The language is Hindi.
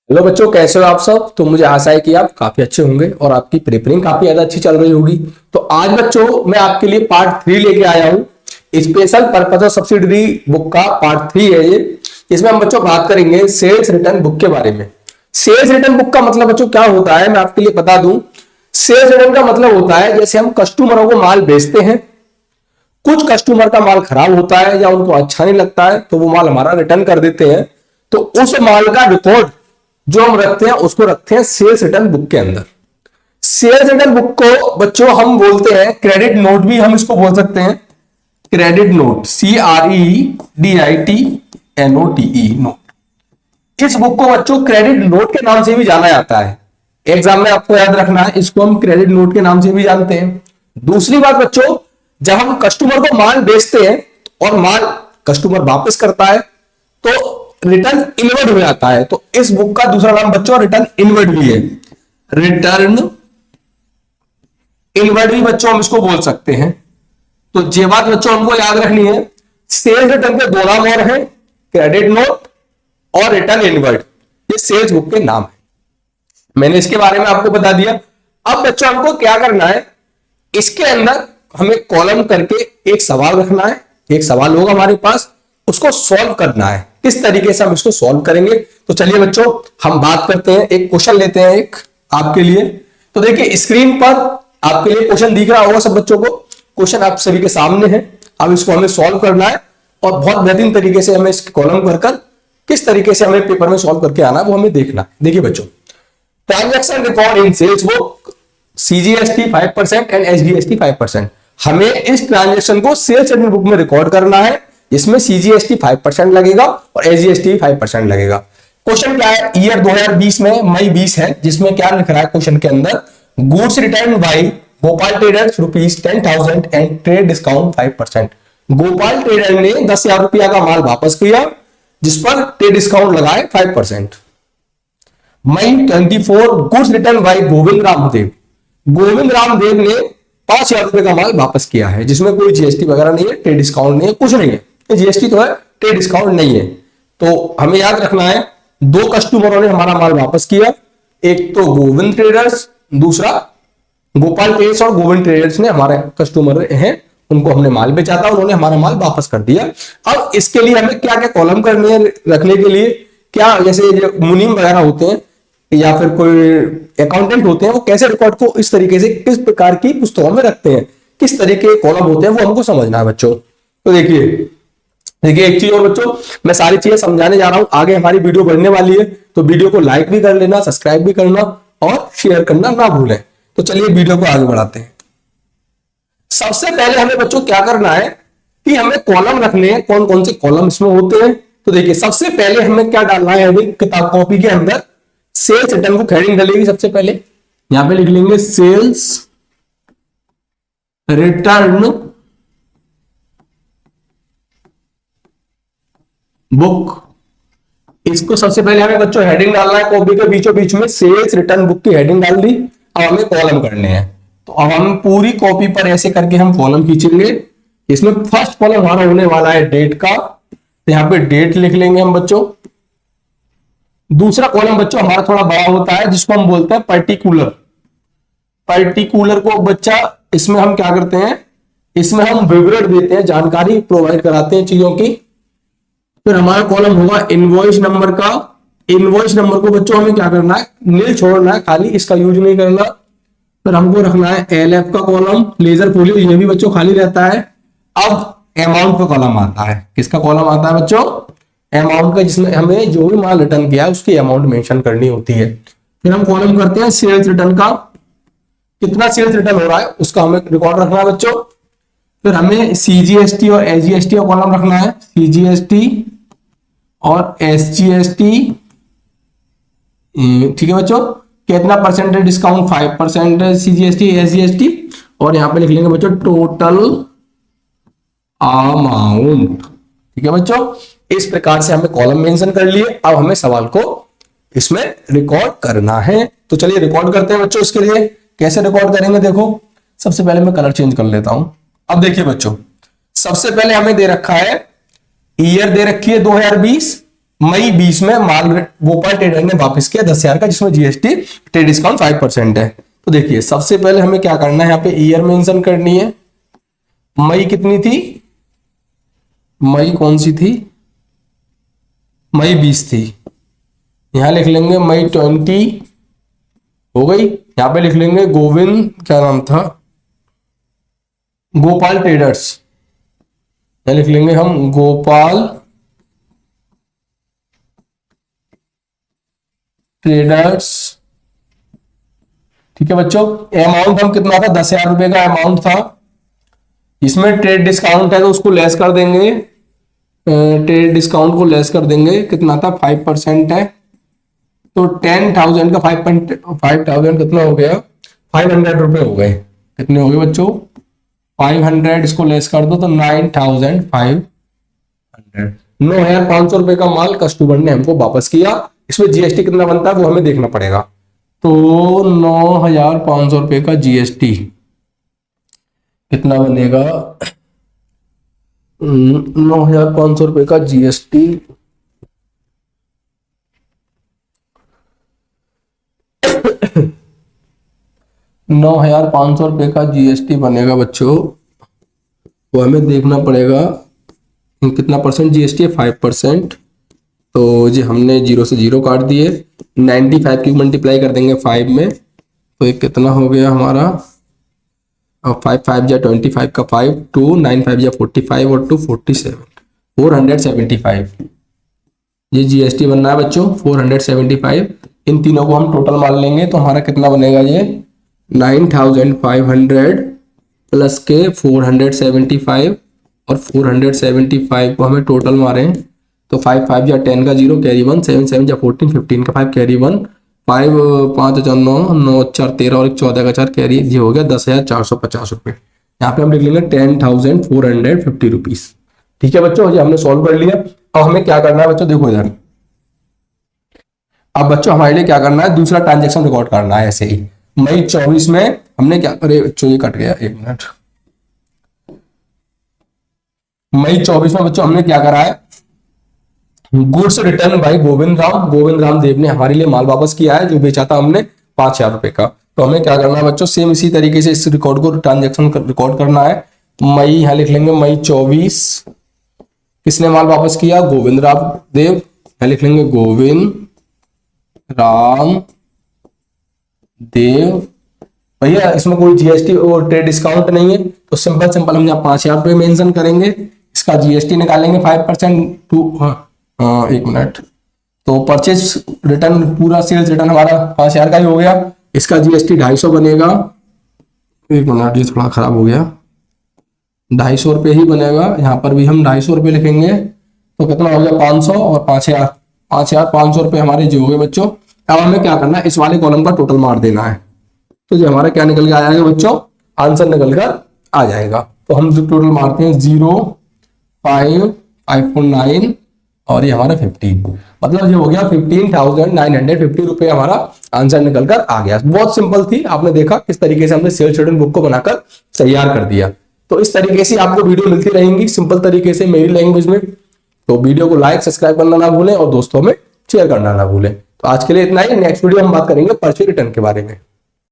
हेलो बच्चों, कैसे हो आप सब। तो मुझे आशा है कि आप काफी अच्छे होंगे और आपकी प्रिपरेशन काफी ज्यादा अच्छी चल रही होगी। तो आज बच्चों मैं आपके लिए पार्ट 3 लेके आया हूँ। Special purpose of subsidiary book का पार्ट 3 है ये। इसमें हम बच्चों बात करेंगे सेल्स रिटर्न बुक के बारे में। सेल्स रिटर्न बुक का मतलब बच्चों क्या होता है, मैं आपके लिए बता दूं। सेल्स रिटर्न का मतलब होता है जैसे हम कस्टमरों को माल बेचते हैं, कुछ कस्टमर का माल खराब होता है या उनको अच्छा नहीं लगता है तो वो माल हमारा रिटर्न कर देते हैं। तो उस माल का रिकॉर्ड जो हम रखते हैं उसको रखते हैं सेल्स रिटर्न बुक के अंदर। सेल्स रिटर्न बुक को बच्चों हम बोलते हैं क्रेडिट नोट, भी हम इसको बोल सकते हैं credit note, CREDIT NOTE note. इस बुक को बच्चों क्रेडिट नोट के नाम से भी जाना जाता है। एग्जाम में आपको याद रखना है, इसको हम क्रेडिट नोट के नाम से भी जानते हैं। दूसरी बात बच्चों, जब हम कस्टमर को माल बेचते हैं और माल कस्टमर वापस करता है तो रिटर्न इनवर्ड हो जाता है। तो इस बुक का दूसरा नाम बच्चों रिटर्न इनवर्ड भी है। रिटर्न इनवर्ड भी बच्चों हम इसको बोल सकते हैं। तो ये बात बच्चों हमको याद रखनी है। सेल्स रिटर्न के दो नाम और हैं, क्रेडिट नोट और रिटर्न इनवर्ड। ये सेल्स बुक के नाम है। मैंने इसके बारे में आपको बता दिया। अब बच्चों हमको क्या करना है, इसके अंदर हमें कॉलम करके एक सवाल रखना है। एक सवाल होगा हमारे पास, उसको सॉल्व करना है। किस तरीके से हम इसको सॉल्व करेंगे, तो चलिए बच्चों हम बात करते हैं। एक क्वेश्चन लेते हैं एक आपके लिए। तो देखिए स्क्रीन पर आपके लिए क्वेश्चन दिख रहा होगा सब बच्चों को। क्वेश्चन आप सभी के सामने है। अब इसको हमें सॉल्व करना है और बहुत बेहतरीन तरीके से हमें इस कॉलम कर किस तरीके से हमें पेपर में सॉल्व करके आना है वो हमें देखना है। देखिए बच्चों, transaction record in sales book CGST 5% and SGST 5%। हमें इस ट्रांजैक्शन को सेल्स रिटर्न बुक में रिकॉर्ड करना है। इसमें CGST 5% लगेगा और SGST 5% लगेगा। क्वेश्चन क्या है, ईयर 2020 में मई 20 है, जिसमें क्या लिख रहा है क्वेश्चन के अंदर, goods return by Gopal traders ₹10,000 and trade discount 5%। Gopal trader ने 10,000 रुपया का माल वापस किया जिस पर ट्रेड डिस्काउंट लगाए 5%। May 24 goods return by Govind Ramdev. Govind Ramdev ने 5,000 रुपए का माल वापस किया है जिसमें कोई GST वगैरह नहीं है, ट्रेड डिस्काउंट नहीं है, कुछ नहीं है। GST तो है, ट्रेड डिस्काउंट नहीं है। तो हमें याद रखना है, दो कस्टमरों ने हमारा माल वापस किया। एक तो गोविंद ट्रेडर्स, दूसरा गोपाल ट्रेडर्स। और गोविंद ट्रेडर्स ने हमारे कस्टमर हैं, उनको हमने माल बेचा था, उन्होंने हमारा माल वापस कर दिया। अब इसके लिए हमें क्या क्या कॉलम करने हैं रखने के लिए, क्या जैसे मुनीम वगैरह होते हैं या फिर कोई अकाउंटेंट होते हैं, वो कैसे रिकॉर्ड को इस तरीके से किस प्रकार की पुस्तकों में रखते हैं, किस तरीके के कॉलम होते हैं, वो हमको समझना है बच्चों। तो देखिए एक चीज और बच्चों, मैं सारी चीजें समझाने जा रहा हूं। आगे हमारी वीडियो बढ़ने वाली है तो वीडियो को लाइक भी कर लेना, सब्सक्राइब भी करना और शेयर करना ना भूलें। तो चलिए वीडियो को आगे बढ़ाते हैं। सबसे पहले हमें बच्चों क्या करना है कि हमें कॉलम रखने हैं। कौन कौन से कॉलम इसमें होते हैं, तो देखिए सबसे पहले हमें क्या डालना है, अभी किताब कॉपी के अंदर सेल्स रिटर्न बुक हेडिंग डलेगी। सबसे पहले यहां पे लिख लेंगे सेल्स रिटर्न बुक। इसको सबसे पहले हमें बच्चों हेडिंग डालना है, कॉपी के बीचों बीच में सेल्स रिटर्न बुक की हेडिंग डाल दी। अब हमें कॉलम करने हैं, तो अब हम पूरी कॉपी पर ऐसे करके हम कॉलम खींचेंगे। इसमें फर्स्ट कॉलम हमारा होने वाला है डेट का, तो यहां पे डेट लिख लेंगे हम बच्चों। दूसरा कॉलम बच्चों हमारा थोड़ा बड़ा होता है जिसको हम बोलते हैं पर्टिकुलर। पर्टिकुलर को बच्चा इसमें हम क्या करते हैं, इसमें हम विवरण देते हैं, जानकारी प्रोवाइड कराते हैं चीजों की। फिर हमारा कॉलम होगा इनवॉइस नंबर का। इनवॉइस नंबर को बच्चों हमें क्या करना है, नील छोड़ना है, खाली, इसका यूज नहीं करना। फिर हमको रखना है LF का कॉलम, लेजर फोलियो, ये भी बच्चों खाली रहता है। अब अमाउंट का कॉलम आता है। किसका कॉलम आता है बच्चों, अमाउंट का, जिसमें हमें जो भी माल रिटर्न किया है उसकी अमाउंट मेंशन करनी होती है। फिर हम कॉलम करते हैं सेल्स रिटर्न का, कितना सेल्स रिटर्न हो रहा है उसका हमें रिकॉर्ड रखना है बच्चों। फिर हमें CGST और SGST का कॉलम रखना है, CGST और SGST। ठीक है बच्चों, कितना परसेंटेज डिस्काउंट, 5% CGST SGST। और यहां पे लिख लेंगे बच्चों टोटल अमाउंट। ठीक है बच्चों, इस प्रकार से हमें कॉलम मेंशन कर लिए। अब हमें सवाल को इसमें रिकॉर्ड करना है। तो चलिए रिकॉर्ड करते हैं बच्चों। इसके लिए कैसे रिकॉर्ड करेंगे, देखो सबसे पहले मैं कलर चेंज कर लेता हूं। अब देखिए बच्चों, सबसे पहले हमें दे रखा है ईयर, दे रखी है 2020, मई 20 में माल गोपाल ट्रेडर ने वापस किया 10,000 का, जिसमें जीएसटी ट्रेड डिस्काउंट 5% है। तो देखिए सबसे पहले हमें क्या करना है, यहाँ पे ईयर मेंशन करनी है। मई कितनी थी, मई कौन सी थी, मई 20 थी। यहां लिख लेंगे मई 20 हो गई। यहां पे लिख लेंगे गोविंद, क्या नाम था, गोपाल ट्रेडर्स। यहां लिख लेंगे हम गोपाल ट्रेडर्स। ठीक है बच्चों, अमाउंट हम कितना था, 10,000 रुपए का अमाउंट था। इसमें ट्रेड डिस्काउंट है तो उसको लेस कर देंगे, ट्रेड डिस्काउंट को लेस कर देंगे, कितना था 5% है, तो 10,000 का 5,000 कितना हो गया, 500 रुपए हो गए। कितने हो गए बच्चों, 500, इसको लेस कर दो तो 9,500, 9,500 रुपए का माल कस्टमर ने हमको वापस किया। इसमें जीएसटी कितना बनता है वो हमें देखना पड़ेगा। तो 9,500 रुपए का जीएसटी कितना बनेगा, 9,500 रुपए का जीएसटी, ₹9,500 का जीएसटी बनेगा बच्चों। वो हमें देखना पड़ेगा कितना परसेंट जीएसटी है, 5%। तो जी हमने 0 से 0 काट दिए, 95 की मल्टीप्लाई कर देंगे 5 में, तो ये कितना हो गया हमारा, 5 5 या 25 का 5, 2 9 5 या 45 और 2 47, 475 ये जीएसटी बनना है बच्चों, 475। इन तीनों को हम टोटल मान लेंगे तो हमारा कितना बनेगा, ये 9,500 प्लस के 475 और 475 को हमें टोटल मारें तो 5 5 या 10 का 0 कैरी 1, 7 7 या 14, 15 का 5 कैरी 1, 5 5 4 9 9 4 13 और 14 का 4 कैरी, ये हो गया 10,450 रुपये। यहाँ पे हम लिख लेंगे 10,450 रुपीज। ठीक है बच्चों, ये हमने सॉल्व कर लिया। अब हमें क्या करना है बच्चों, देखो इधर, अब बच्चों हमारे लिए क्या करना है, दूसरा ट्रांजेक्शन रिकॉर्ड करना है। ऐसे ही मई 24 में हमने क्या, अरे बच्चों ये कट गया, एक मिनट। मई 24 में बच्चों हमने क्या करा है, goods return by Govind Ram Dev ने हमारे लिए माल वापस किया है जो बेचा था हमने 5,000 रुपए का। तो हमें क्या करना है बच्चों, सेम इसी तरीके से इस रिकॉर्ड को ट्रांजेक्शन रिकॉर्ड करना है। मई, यहां लिख लेंगे मई 24, किसने माल वापस किया, गोविंद राम देव। यहां लिख लेंगे गोविंद राम देव। भैया इसमें कोई जीएसटी और ट्रेड डिस्काउंट नहीं है, तो सिंपल हम यहाँ 5,000 रुपये मेंशन करेंगे, इसका जीएसटी निकालेंगे 5% टू, हाँ एक मिनट, तो परचेज रिटर्न, पूरा सेल्स रिटर्न हमारा 5,000 का ही हो गया। इसका जीएसटी 250 बनेगा, एक मिनट ये थोड़ा खराब हो गया, 250 रुपये ही बनेगा। यहाँ पर भी हम 250 रुपये लिखेंगे तो कितना हो गया 500 और 5,500 रुपये हमारे जो हो गए बच्चों। अब हमें क्या करना है, इस वाले कॉलम का टोटल मार देना है। तो जो हमारा क्या निकल के आ जाएगा बच्चों, आंसर निकल कर आ जाएगा। तो हम जो टोटल मारते हैं 0 5 5.9 और ये हमारा 15, मतलब ये हो गया 15,950 रुपये हमारा आंसर निकल कर आ गया। बहुत सिंपल थी, आपने देखा किस तरीके से हमने सेल्स रिटर्न बुक को बनाकर तैयार कर दिया। तो इस तरीके से आपको वीडियो मिलती रहेंगी सिंपल तरीके से मेरी लैंग्वेज में। तो वीडियो को लाइक सब्सक्राइब करना ना भूलें और दोस्तों में शेयर करना ना भूलें। तो आज के लिए इतना ही, नेक्स्ट वीडियो हम बात करेंगे परचेज रिटर्न के बारे में।